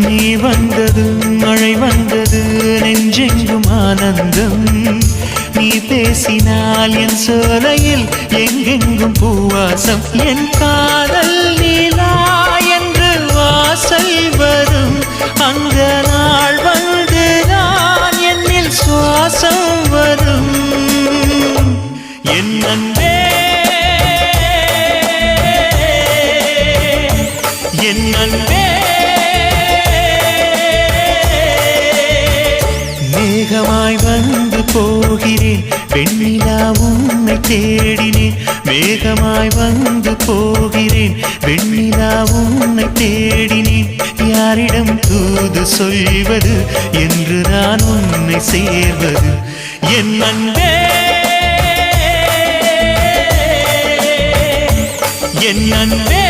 நீ வந்ததும் மழை வந்தது நெஞ்செங்கும் ஆனந்தம் நீ பேசினால் என் சோலையில் எங்கெங்கும் பூவாசம் என் காதல் நீலா என்று வாசல் வரும் அந்த நாள் வந்து நான் என்னில் சுவாசம் வரும் என் அன்பே என் அன்பே மேகமாய் வந்து போகிறேன் வெண்ணிலா உன்னை தேடினேன் மேகமாய் வந்து போகிறேன் வெண்ணிலா உன்னை தேடினேன் யாரிடம் தூது சொல்வது என்று நான் உன்னை சேர்வது என் அன்பே என் அன்பே